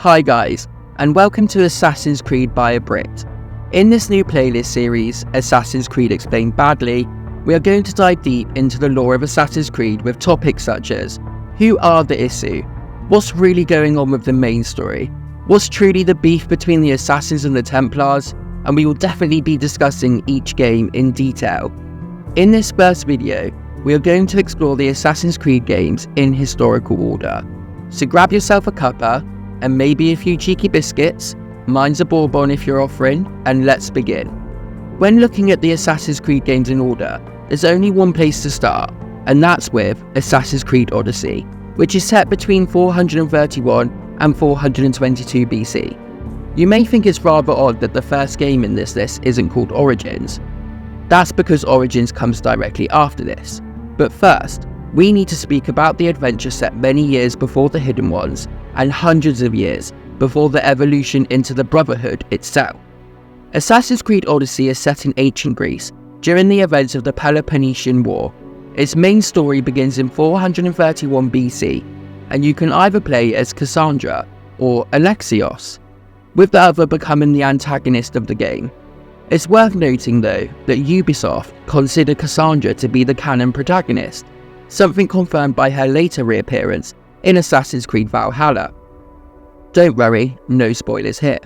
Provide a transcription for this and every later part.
Hi guys, and welcome to Assassin's Creed by a Brit. In this new playlist series, Assassin's Creed Explained Badly, we are going to dive deep into the lore of Assassin's Creed with topics such as: who are the Issue? What's really going on with the main story? What's truly the beef between the Assassins and the Templars? And we will definitely be discussing each game in detail. In this first video, we are going to explore the Assassin's Creed games in historical order. So grab yourself a cuppa, and maybe a few cheeky biscuits, mine's a bourbon if you're offering, and let's begin. When looking at the Assassin's Creed games in order, there's only one place to start, and that's with Assassin's Creed Odyssey, which is set between 431 and 422 BC. You may think it's rather odd that the first game in this list isn't called Origins. That's because Origins comes directly after this. But first, we need to speak about the adventure set many years before the Hidden Ones, and hundreds of years before the evolution into the Brotherhood itself. Assassin's Creed Odyssey is set in ancient Greece, during the events of the Peloponnesian War. Its main story begins in 431 BC, and you can either play as Cassandra or Alexios, with the other becoming the antagonist of the game. It's worth noting though that Ubisoft consider Cassandra to be the canon protagonist, something confirmed by her later reappearance in Assassin's Creed Valhalla. Don't worry, no spoilers here.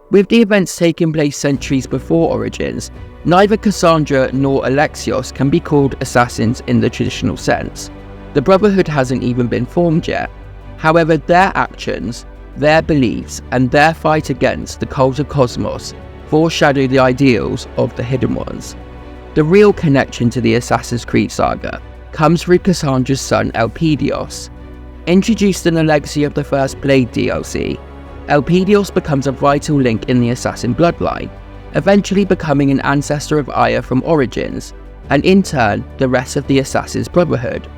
With the events taking place centuries before Origins, neither Cassandra nor Alexios can be called assassins in the traditional sense. The Brotherhood hasn't even been formed yet. However, their actions, their beliefs, and their fight against the cult of Cosmos foreshadow the ideals of the Hidden Ones. The real connection to the Assassin's Creed saga comes through Cassandra's son Elpidios. Introduced in the Legacy of the First Blade DLC, Elpidios becomes a vital link in the assassin bloodline, eventually becoming an ancestor of Aya from Origins, and in turn, the rest of the Assassin's Brotherhood.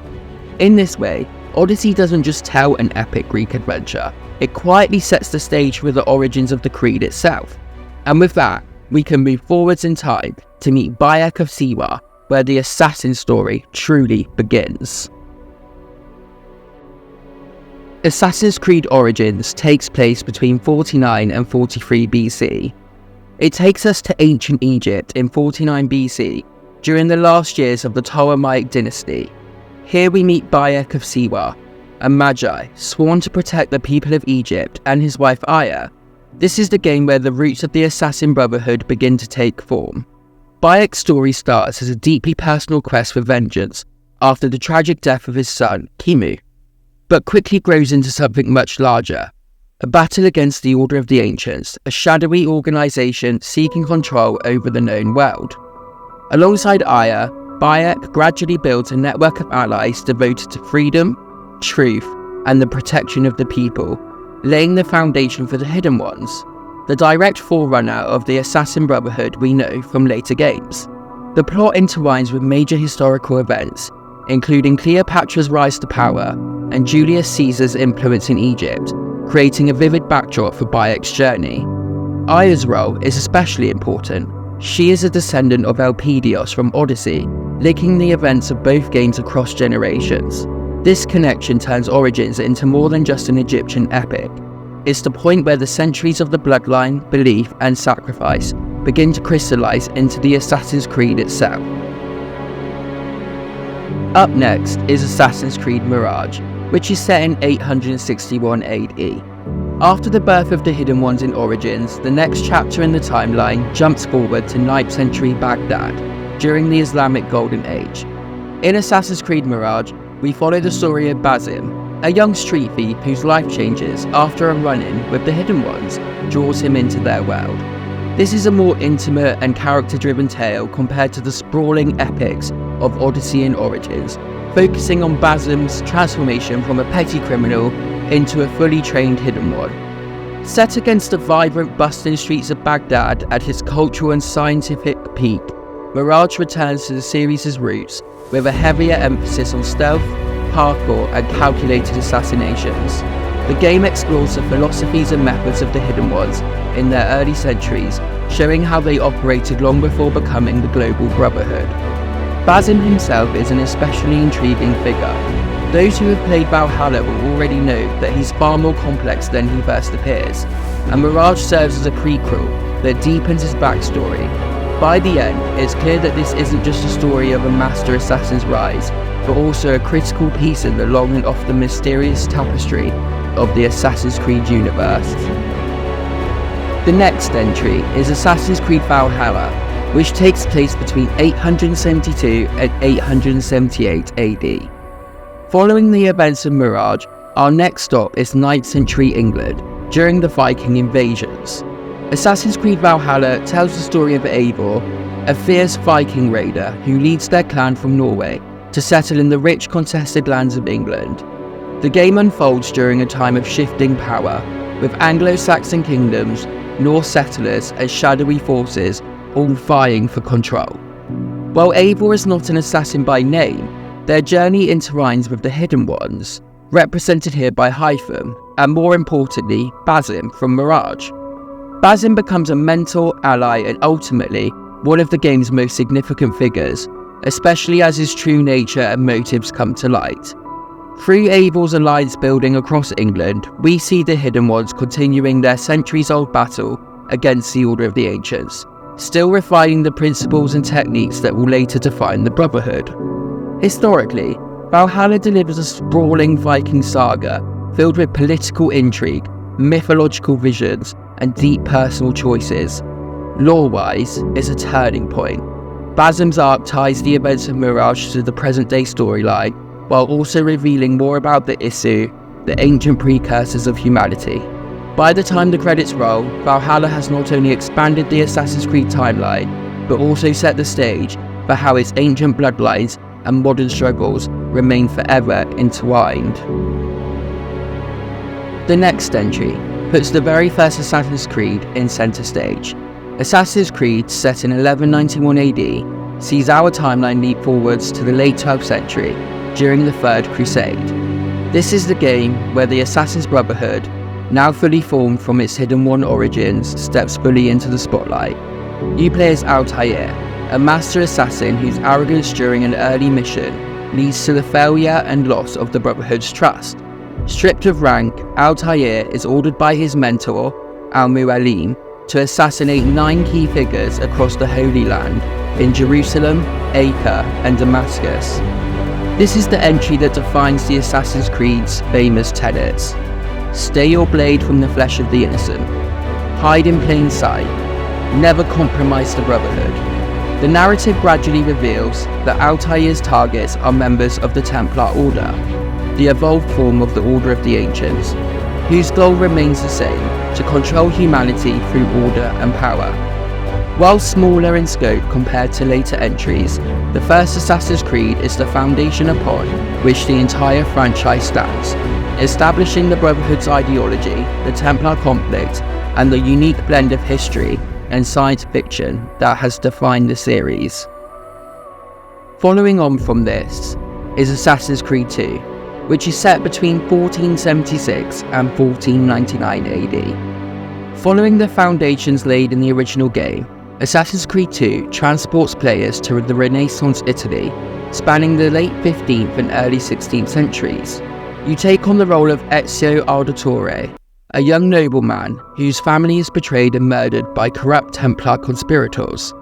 In this way, Odyssey doesn't just tell an epic Greek adventure, it quietly sets the stage for the origins of the Creed itself. And with that, we can move forwards in time to meet Bayek of Siwa, where the assassin story truly begins. Assassin's Creed Origins takes place between 49 and 43 BC. It takes us to ancient Egypt in 49 BC, during the last years of the Ptolemaic dynasty. Here we meet Bayek of Siwa, a magi sworn to protect the people of Egypt, and his wife Aya. This is the game where the roots of the Assassin Brotherhood begin to take form. Bayek's story starts as a deeply personal quest for vengeance after the tragic death of his son, Kimu, but quickly grows into something much larger, a battle against the Order of the Ancients, a shadowy organisation seeking control over the known world. Alongside Aya, Bayek gradually builds a network of allies devoted to freedom, truth, and the protection of the people, laying the foundation for the Hidden Ones, the direct forerunner of the Assassin Brotherhood we know from later games. The plot intertwines with major historical events, including Cleopatra's rise to power and Julius Caesar's influence in Egypt, creating a vivid backdrop for Bayek's journey. Aya's role is especially important. She is a descendant of Elpidios from Odyssey, linking the events of both games across generations. This connection turns Origins into more than just an Egyptian epic. It's the point where the centuries of the bloodline, belief, and sacrifice begin to crystallize into the Assassin's Creed itself. Up next is Assassin's Creed Mirage, which is set in 861 AD. After the birth of the Hidden Ones in Origins, the next chapter in the timeline jumps forward to 9th century Baghdad, during the Islamic Golden Age. In Assassin's Creed Mirage, we follow the story of Basim, a young street thief whose life changes after a run-in with the Hidden Ones draws him into their world. This is a more intimate and character-driven tale compared to the sprawling epics of Odyssey and Origins, focusing on Basim's transformation from a petty criminal into a fully trained Hidden One. Set against the vibrant, bustling streets of Baghdad at its cultural and scientific peak, Mirage returns to the series' roots with a heavier emphasis on stealth, parkour, and calculated assassinations. The game explores the philosophies and methods of the Hidden Ones in their early centuries, showing how they operated long before becoming the global Brotherhood. Basim himself is an especially intriguing figure. Those who have played Valhalla will already know that he's far more complex than he first appears, and Mirage serves as a prequel that deepens his backstory. By the end, it's clear that this isn't just a story of a master assassin's rise, but also a critical piece in the long and often mysterious tapestry of the Assassin's Creed universe. The next entry is Assassin's Creed Valhalla, which takes place between 872 and 878 AD. Following the events of Mirage, our next stop is 9th century England, during the Viking invasions. Assassin's Creed Valhalla tells the story of Eivor, a fierce Viking raider who leads their clan from Norway to settle in the rich contested lands of England. The game unfolds during a time of shifting power, with Anglo-Saxon kingdoms, Norse settlers and shadowy forces all vying for control. While Eivor is not an assassin by name, their journey intertwines with the Hidden Ones, represented here by Hytham, and more importantly, Basim from Mirage. Basim becomes a mentor, ally, and ultimately one of the game's most significant figures, especially as his true nature and motives come to light. Through Eivor's alliance building across England, we see the Hidden Ones continuing their centuries-old battle against the Order of the Ancients, still refining the principles and techniques that will later define the Brotherhood. Historically, Valhalla delivers a sprawling Viking saga filled with political intrigue, mythological visions, and deep personal choices. Lore-wise, it's a turning point. Basim's arc ties the events of Mirage to the present-day storyline, while also revealing more about the Isu, the ancient precursors of humanity. By the time the credits roll, Valhalla has not only expanded the Assassin's Creed timeline, but also set the stage for how its ancient bloodlines and modern struggles remain forever intertwined. The next entry puts the very first Assassin's Creed in centre stage. Assassin's Creed, set in 1191 AD, sees our timeline leap forwards to the late 12th century, during the Third Crusade. This is the game where the Assassin's Brotherhood, now fully formed from its Hidden One origins, steps fully into the spotlight. You play as Altair, a master assassin whose arrogance during an early mission leads to the failure and loss of the Brotherhood's trust. Stripped of rank, Altair is ordered by his mentor, Al-Mualim, to assassinate 9 key figures across the Holy Land in Jerusalem, Acre, and Damascus. This is the entry that defines the Assassin's Creed's famous tenets. Stay your blade from the flesh of the innocent. Hide in plain sight. Never compromise the Brotherhood. The narrative gradually reveals that Altair's targets are members of the Templar Order, the evolved form of the Order of the Ancients, whose goal remains the same, to control humanity through order and power. While smaller in scope compared to later entries, the first Assassin's Creed is the foundation upon which the entire franchise stands, establishing the Brotherhood's ideology, the Templar conflict, and the unique blend of history and science fiction that has defined the series. Following on from this is Assassin's Creed 2, which is set between 1476 and 1499 AD. Following the foundations laid in the original game, Assassin's Creed 2 transports players to the Renaissance Italy, spanning the late 15th and early 16th centuries. You take on the role of Ezio Auditore, a young nobleman whose family is betrayed and murdered by corrupt Templar conspirators.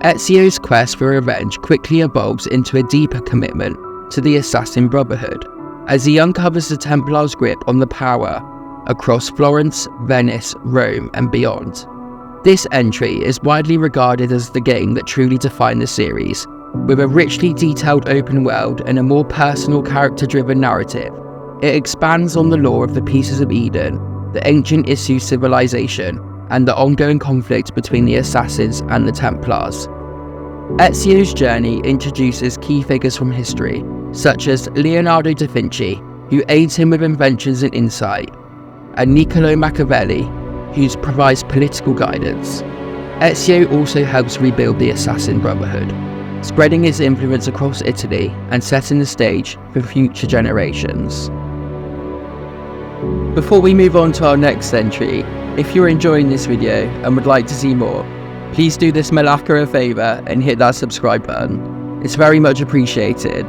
Ezio's quest for revenge quickly evolves into a deeper commitment to the Assassin Brotherhood, as he uncovers the Templars' grip on the power across Florence, Venice, Rome, and beyond. This entry is widely regarded as the game that truly defined the series, with a richly detailed open world and a more personal character-driven narrative. It expands on the lore of the Pieces of Eden, the ancient Isu civilization, and the ongoing conflict between the Assassins and the Templars. Ezio's journey introduces key figures from history, such as Leonardo da Vinci, who aids him with inventions and insight, and Niccolo Machiavelli, who provides political guidance. Ezio also helps rebuild the Assassin Brotherhood, spreading his influence across Italy and setting the stage for future generations. Before we move on to our next entry, if you're enjoying this video and would like to see more, please do this Malaka a favour and hit that subscribe button. It's very much appreciated.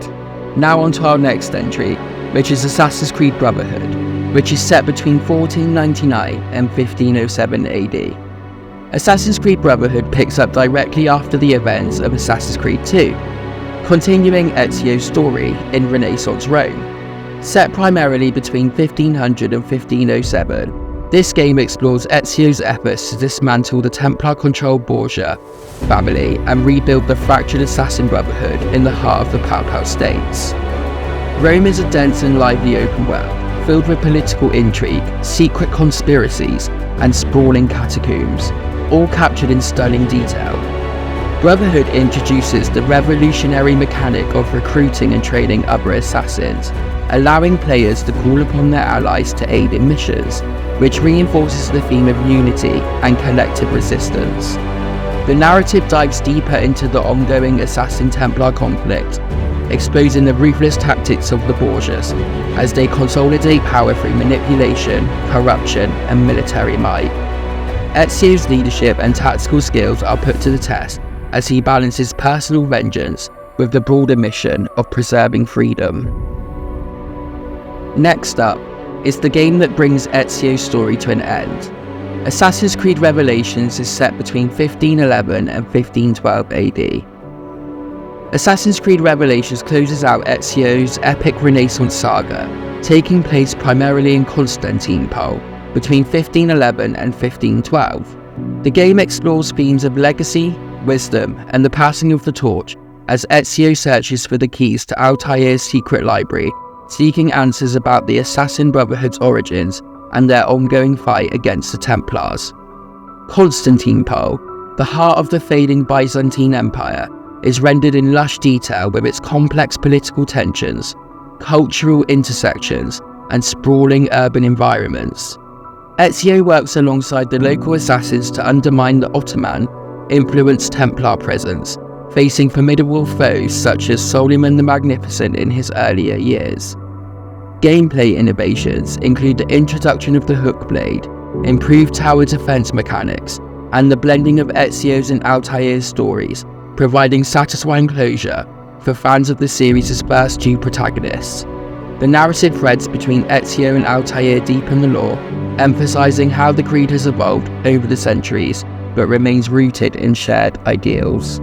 Now on to our next entry, which is Assassin's Creed Brotherhood, which is set between 1499 and 1507 AD. Assassin's Creed Brotherhood picks up directly after the events of Assassin's Creed 2, continuing Ezio's story in Renaissance Rome. Set primarily between 1500 and 1507, this game explores Ezio's efforts to dismantle the Templar-controlled Borgia family and rebuild the fractured Assassin Brotherhood in the heart of the Papal States. Rome is a dense and lively open world, filled with political intrigue, secret conspiracies, and sprawling catacombs, all captured in stunning detail. Brotherhood introduces the revolutionary mechanic of recruiting and training other assassins, allowing players to call upon their allies to aid in missions, which reinforces the theme of unity and collective resistance. The narrative dives deeper into the ongoing Assassin-Templar conflict, exposing the ruthless tactics of the Borgias as they consolidate power through manipulation, corruption, and military might. Ezio's leadership and tactical skills are put to the test as he balances personal vengeance with the broader mission of preserving freedom. Next up is the game that brings Ezio's story to an end. Assassin's Creed Revelations is set between 1511 and 1512 AD. Assassin's Creed Revelations closes out Ezio's epic Renaissance saga, taking place primarily in Constantinople between 1511 and 1512. The game explores themes of legacy, wisdom, and the passing of the torch as Ezio searches for the keys to Altair's secret library, seeking answers about the Assassin Brotherhood's origins and their ongoing fight against the Templars. Constantinople, the heart of the fading Byzantine Empire, is rendered in lush detail with its complex political tensions, cultural intersections, and sprawling urban environments. Ezio works alongside the local assassins to undermine the Ottoman-influenced Templar presence, facing formidable foes such as Suleiman the Magnificent in his earlier years. Gameplay innovations include the introduction of the hook blade, improved tower defense mechanics, and the blending of Ezio's and Altair's stories, providing satisfying closure for fans of the series' first two protagonists. The narrative threads between Ezio and Altair deepen the lore, emphasizing how the creed has evolved over the centuries, but remains rooted in shared ideals.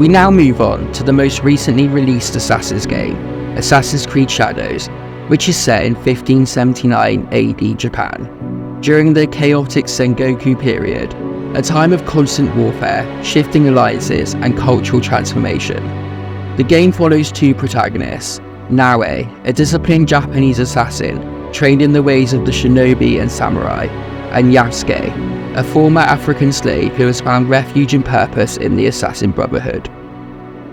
We now move on to the most recently released Assassin's game, Assassin's Creed Shadows, which is set in 1579 AD Japan, during the chaotic Sengoku period, a time of constant warfare, shifting alliances, and cultural transformation. The game follows two protagonists, Naoe, a disciplined Japanese assassin trained in the ways of the shinobi and samurai, and Yasuke, a former African slave who has found refuge and purpose in the Assassin Brotherhood.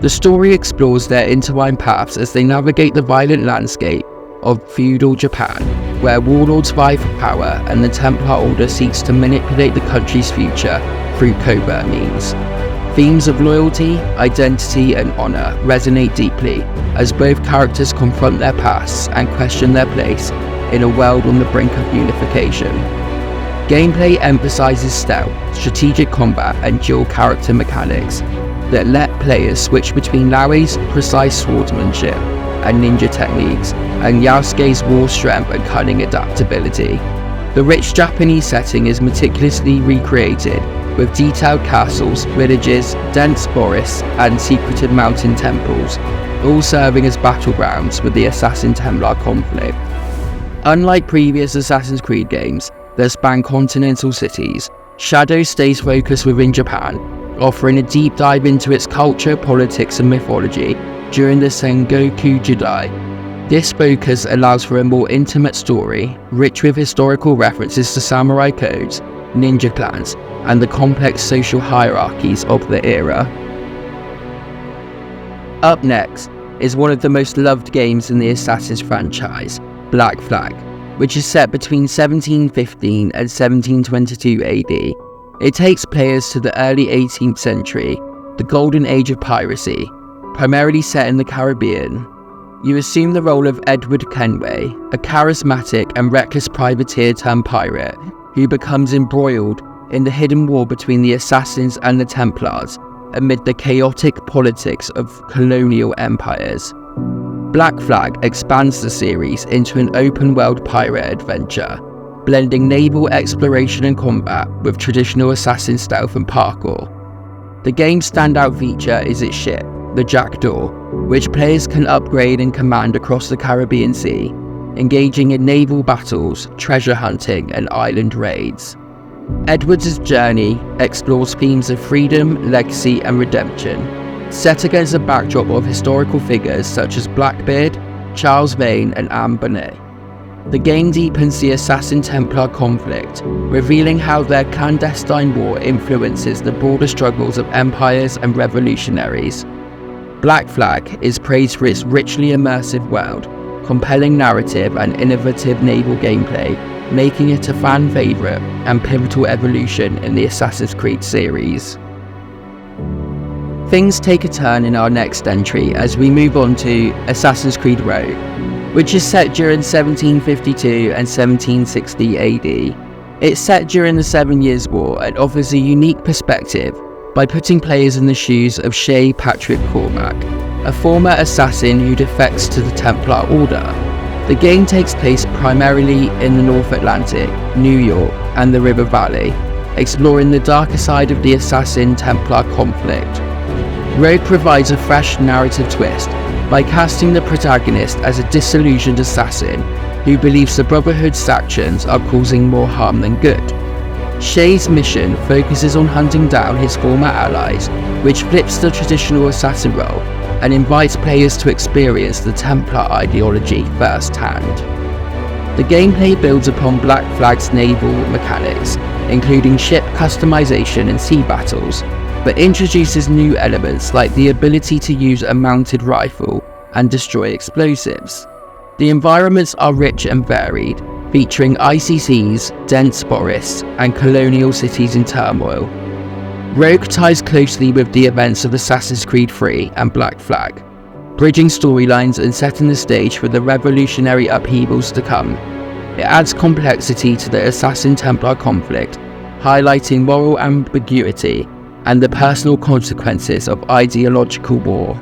The story explores their intertwined paths as they navigate the violent landscape of feudal Japan, where warlords vie for power and the Templar Order seeks to manipulate the country's future through covert means. Themes of loyalty, identity, and honor resonate deeply as both characters confront their pasts and question their place in a world on the brink of unification. Gameplay emphasizes stealth, strategic combat, and dual character mechanics that let players switch between Naoe's precise swordsmanship and ninja techniques, and Yasuke's war strength and cunning adaptability. The rich Japanese setting is meticulously recreated, with detailed castles, villages, dense forests, and secretive mountain temples, all serving as battlegrounds for the Assassin-Templar conflict. Unlike previous Assassin's Creed games that span continental cities, Shadows stays focused within Japan, offering a deep dive into its culture, politics, and mythology during the Sengoku Jidai. This focus allows for a more intimate story, rich with historical references to samurai codes, ninja clans, and the complex social hierarchies of the era. Up next is one of the most loved games in the Assassin's franchise, Black Flag, which is set between 1715 and 1722 AD. It takes players to the early 18th century, the golden age of piracy, primarily set in the Caribbean. You assume the role of Edward Kenway, a charismatic and reckless privateer turned pirate, who becomes embroiled in the hidden war between the Assassins and the Templars amid the chaotic politics of colonial empires. Black Flag expands the series into an open-world pirate adventure, blending naval exploration and combat with traditional assassin stealth and parkour. The game's standout feature is its ship, the Jackdaw, which players can upgrade and command across the Caribbean Sea, engaging in naval battles, treasure hunting, and island raids. Edward's journey explores themes of freedom, legacy, and redemption, set against a backdrop of historical figures such as Blackbeard, Charles Vane, and Anne Bonny. The game deepens the Assassin-Templar conflict, revealing how their clandestine war influences the broader struggles of empires and revolutionaries. Black Flag is praised for its richly immersive world, compelling narrative, and innovative naval gameplay, making it a fan favourite and pivotal evolution in the Assassin's Creed series. Things take a turn in our next entry as we move on to Assassin's Creed Rogue, which is set during 1752 and 1760 AD. It's set during the 7 Years' War and offers a unique perspective by putting players in the shoes of Shay Patrick Cormac, a former assassin who defects to the Templar Order. The game takes place primarily in the North Atlantic, New York, and the River Valley, exploring the darker side of the Assassin-Templar conflict. Rogue provides a fresh narrative twist by casting the protagonist as a disillusioned assassin who believes the Brotherhood's actions are causing more harm than good. Shay's mission focuses on hunting down his former allies, which flips the traditional assassin role and invites players to experience the Templar ideology firsthand. The gameplay builds upon Black Flag's naval mechanics, including ship customization and sea battles, but introduces new elements like the ability to use a mounted rifle and destroy explosives. The environments are rich and varied, featuring icy seas, dense forests, and colonial cities in turmoil. Rogue ties closely with the events of Assassin's Creed 3 and Black Flag, bridging storylines and setting the stage for the revolutionary upheavals to come. It adds complexity to the Assassin-Templar conflict, highlighting moral ambiguity and the personal consequences of ideological war.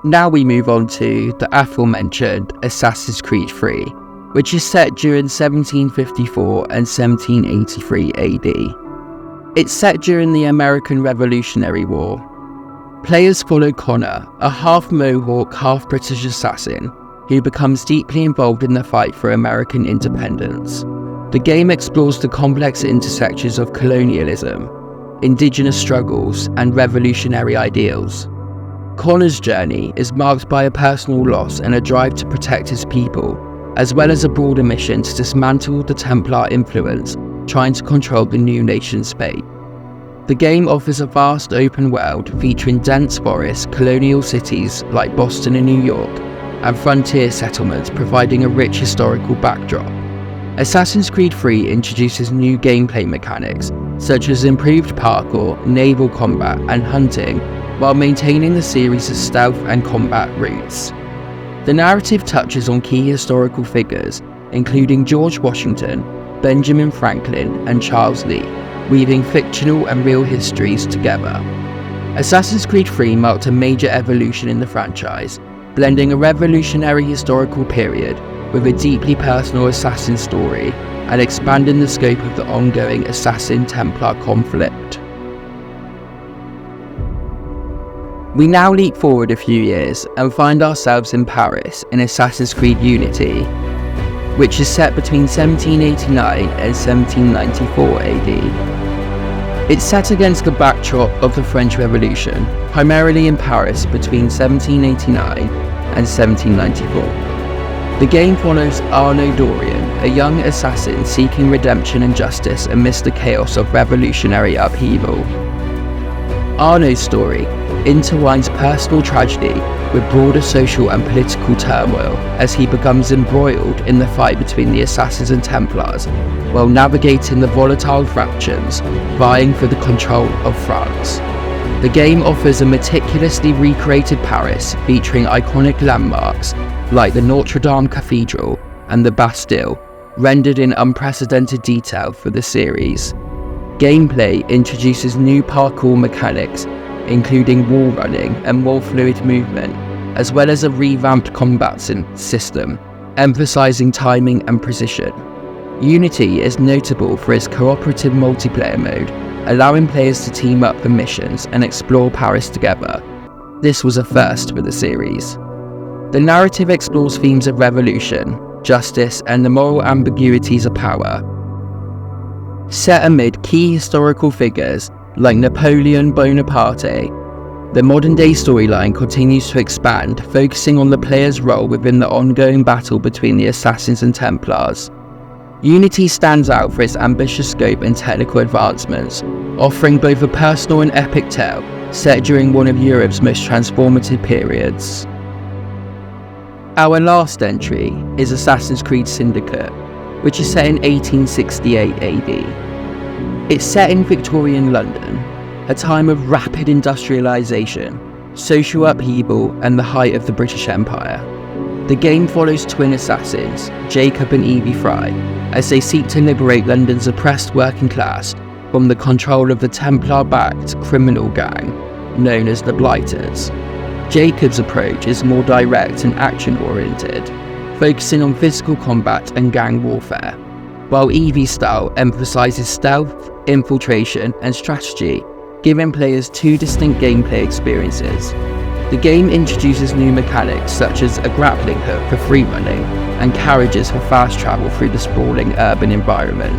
Now we move on to the aforementioned Assassin's Creed 3, which is set during 1754 and 1783 AD. It's set during the American Revolutionary War. Players follow Connor, a half-Mohawk, half-British assassin, who becomes deeply involved in the fight for American independence. The game explores the complex intersections of colonialism, indigenous struggles, and revolutionary ideals. Connor's journey is marked by a personal loss and a drive to protect his people, as well as a broader mission to dismantle the Templar influence, trying to control the new nation's fate. The game offers a vast open world featuring dense forests, colonial cities like Boston and New York, and frontier settlements providing a rich historical backdrop. Assassin's Creed 3 introduces new gameplay mechanics, such as improved parkour, naval combat, and hunting, while maintaining the series' stealth and combat roots. The narrative touches on key historical figures, including George Washington, Benjamin Franklin, and Charles Lee, weaving fictional and real histories together. Assassin's Creed 3 marked a major evolution in the franchise, blending a revolutionary historical period with a deeply personal assassin story and expanding the scope of the ongoing Assassin-Templar conflict. We now leap forward a few years and find ourselves in Paris in Assassin's Creed Unity, which is set between 1789 and 1794 AD. It's set against the backdrop of the French Revolution, primarily in Paris between 1789 and 1794. The game follows Arnaud Dorian, a young assassin seeking redemption and justice amidst the chaos of revolutionary upheaval. Arnaud's story intertwines personal tragedy with broader social and political turmoil as he becomes embroiled in the fight between the Assassins and Templars, while navigating the volatile factions vying for the control of France. The game offers a meticulously recreated Paris featuring iconic landmarks like the Notre Dame Cathedral and the Bastille, rendered in unprecedented detail for the series. Gameplay introduces new parkour mechanics, including wall running and more fluid movement, as well as a revamped combat system, emphasizing timing and precision. Unity is notable for its cooperative multiplayer mode, allowing players to team up for missions and explore Paris together. This was a first for the series. The narrative explores themes of revolution, justice, and the moral ambiguities of power. Set amid key historical figures like Napoleon Bonaparte, the modern-day storyline continues to expand, focusing on the player's role within the ongoing battle between the Assassins and Templars. Unity stands out for its ambitious scope and technical advancements, offering both a personal and epic tale set during one of Europe's most transformative periods. Our last entry is Assassin's Creed Syndicate, which is set in 1868 AD. It's set in Victorian London, a time of rapid industrialisation, social upheaval, and the height of the British Empire. The game follows twin assassins, Jacob and Evie Fry, as they seek to liberate London's oppressed working class from the control of the Templar-backed criminal gang known as the Blighters. Jacob's approach is more direct and action-oriented, focusing on physical combat and gang warfare, while Evie's style emphasises stealth, infiltration, and strategy, giving players two distinct gameplay experiences. The game introduces new mechanics such as a grappling hook for free running and carriages for fast travel through the sprawling urban environment.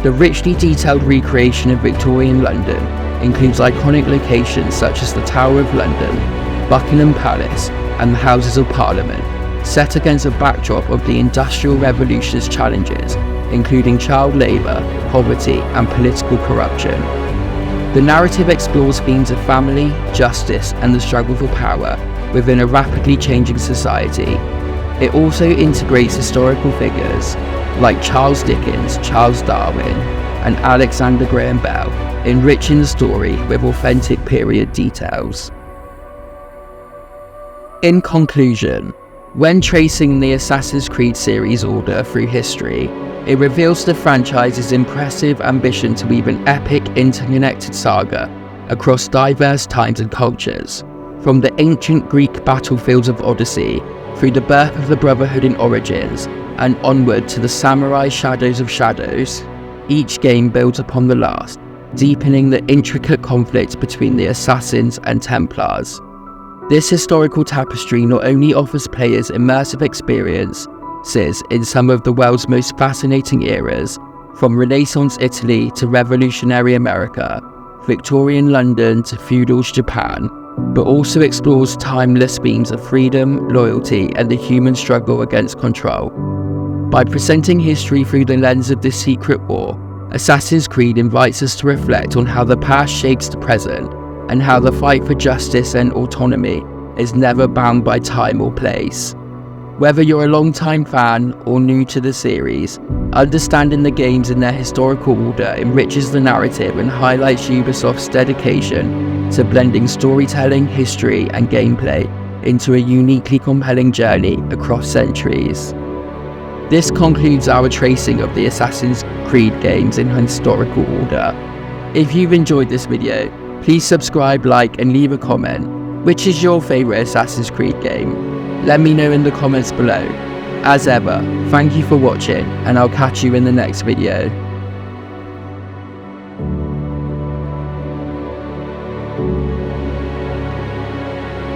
The richly detailed recreation of Victorian London includes iconic locations such as the Tower of London, Buckingham Palace, and the Houses of Parliament, set against a backdrop of the Industrial Revolution's challenges, including child labour, poverty, and political corruption. The narrative explores themes of family, justice, and the struggle for power within a rapidly changing society. It also integrates historical figures like Charles Dickens, Charles Darwin, and Alexander Graham Bell, enriching the story with authentic period details. In conclusion, when tracing the Assassin's Creed series order through history, it reveals the franchise's impressive ambition to weave an epic, interconnected saga across diverse times and cultures. From the ancient Greek battlefields of Odyssey, through the birth of the Brotherhood in Origins, and onward to the samurai Shadows of Shadows, each game builds upon the last, deepening the intricate conflict between the Assassins and Templars. This historical tapestry not only offers players immersive experiences in some of the world's most fascinating eras, from Renaissance Italy to revolutionary America, Victorian London to feudal Japan, but also explores timeless themes of freedom, loyalty, and the human struggle against control. By presenting history through the lens of this secret war, Assassin's Creed invites us to reflect on how the past shapes the present, and how the fight for justice and autonomy is never bound by time or place. Whether you're a long-time fan or new to the series, understanding the games in their historical order enriches the narrative and highlights Ubisoft's dedication to blending storytelling, history, and gameplay into a uniquely compelling journey across centuries. This concludes our tracing of the Assassin's Creed games in historical order. If you've enjoyed this video, please subscribe, like, and leave a comment. Which is your favourite Assassin's Creed game? Let me know in the comments below. As ever, thank you for watching, and I'll catch you in the next video.